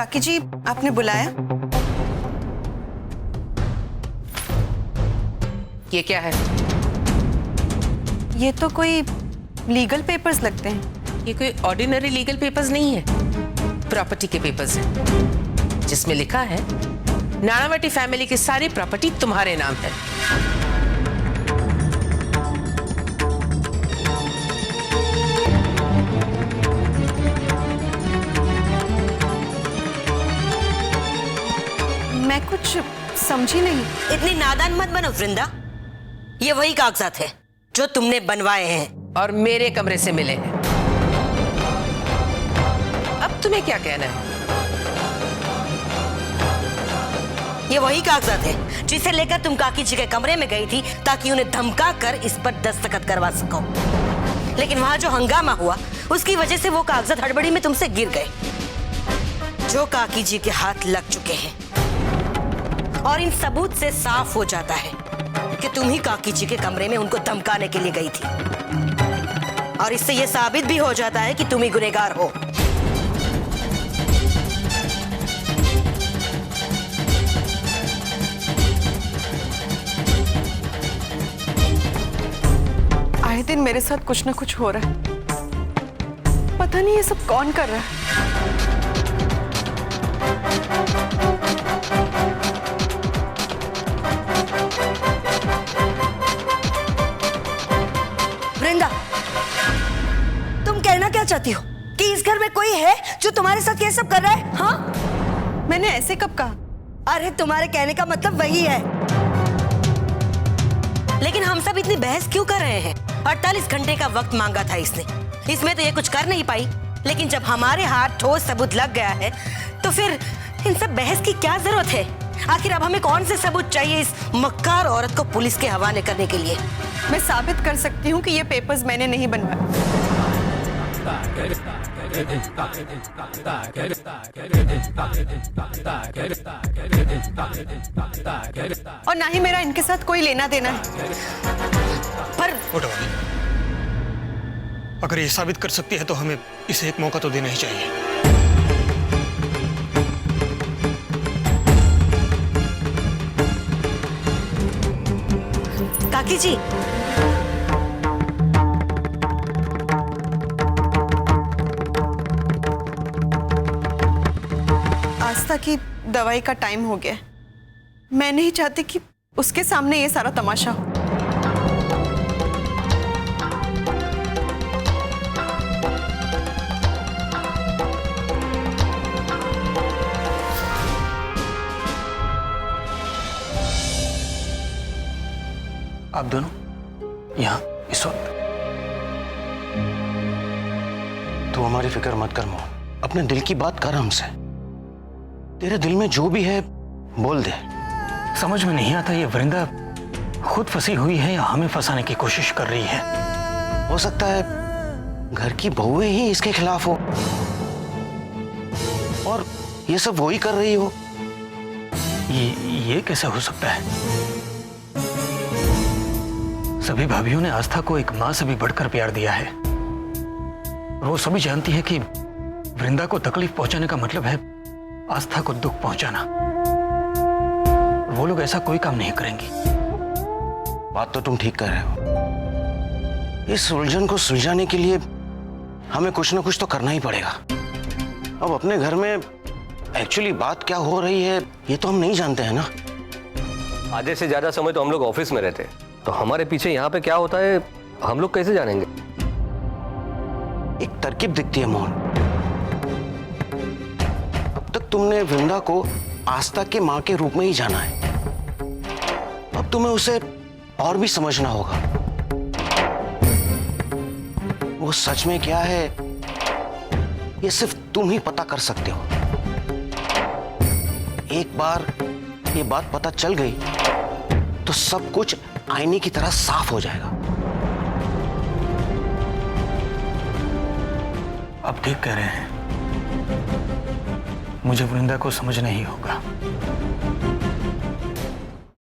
काकी जी, आपने बुलाया? ये क्या है? ये तो कोई लीगल पेपर्स लगते हैं। ये कोई ऑर्डिनरी लीगल पेपर्स नहीं है, प्रॉपर्टी के पेपर्स हैं, जिसमें लिखा है नाणावटी फैमिली की सारी प्रॉपर्टी तुम्हारे नाम है। मैं कुछ समझी नहीं। इतनी नादान मत बनो वृंदा। ये वही कागजात है जो तुमने बनवाए हैं और मेरे कमरे से मिले हैं। अब तुम्हें क्या कहना है? ये वही कागजात है जिसे लेकर तुम काकी जी के कमरे में गई थी ताकि उन्हें धमका कर इस पर दस्तखत करवा सको। लेकिन वहां जो हंगामा हुआ उसकी वजह से वो कागजात हड़बड़ी में तुमसे गिर गए, जो काकी जी के हाथ लग चुके हैं। और इन सबूत से साफ हो जाता है कि तुम ही काकी जी के कमरे में उनको धमकाने के लिए गई थी, और इससे यह साबित भी हो जाता है कि तुम ही गुनहगार हो। आए दिन मेरे साथ कुछ ना कुछ हो रहा है। पता नहीं ये सब कौन कर रहा है। वृंदा, तुम कहना क्या चाहती हो कि इस घर में कोई है जो तुम्हारे साथ ये सब कर रहा है? हाँ, मैंने ऐसे कब कहा? अरे तुम्हारे कहने का मतलब वही है। लेकिन हम सब इतनी बहस क्यों कर रहे हैं? 48 घंटे का वक्त मांगा था इसने, इसमें तो ये कुछ कर नहीं पाई। लेकिन जब हमारे हाथ ठोस सबूत लग गया है तो फिर इन सब बहस की क्या जरूरत है? आखिर अब हमें कौन से सबूत चाहिए इस मक्कार औरत को पुलिस के हवाले करने के लिए? मैं साबित कर सकती हूँ कि ये पेपर्स मैंने नहीं बनवाए। और ना ही मेरा इनके साथ कोई लेना देना है। पर अगर ये साबित कर सकती है तो हमें इसे एक मौका तो देना ही चाहिए। काकी जी, आस्था की दवाई का टाइम हो गया। मैं नहीं चाहती कि उसके सामने ये सारा तमाशा हो। आप दोनों यहाँ इस वक्त। तू हमारी फिक्र मत कर मोहन, अपने दिल की बात कर हमसे। तेरे दिल में जो भी है बोल दे। समझ में नहीं आता ये वृंदा खुद फंसी हुई है या हमें फंसाने की कोशिश कर रही है। हो सकता है घर की बहुएं ही इसके खिलाफ हो और ये सब वही कर रही हो। ये कैसे हो सकता है? सभी भाभियों ने आस्था को एक मां से भी बढ़कर प्यार दिया है। वो सभी जानती है कि वृंदा को तकलीफ पहुंचाने का मतलब है आस्था को दुख पहुंचाना। वो लोग ऐसा कोई काम नहीं करेंगी। बात तो तुम ठीक कर रहे हो। इस उलझन को सुलझाने के लिए हमें कुछ ना कुछ तो करना ही पड़ेगा। अब अपने घर में एक्चुअली बात क्या हो रही है ये तो हम नहीं जानते हैं ना। आधे से ज्यादा समय तो हम लोग ऑफिस में रहते, तो हमारे पीछे यहाँ पे क्या होता है हम लोग कैसे जानेंगे? एक तरकीब दिखती है मोहन। अब तक तुमने वृंदा को आस्था के मां के रूप में ही जाना है, अब तुम्हें उसे और भी समझना होगा। वो सच में क्या है ये सिर्फ तुम ही पता कर सकते हो। एक बार ये बात पता चल गई तो सब कुछ आईने की तरह साफ हो जाएगा। आप ठीक कह रहे हैं, मुझे वृंदा को समझना ही होगा।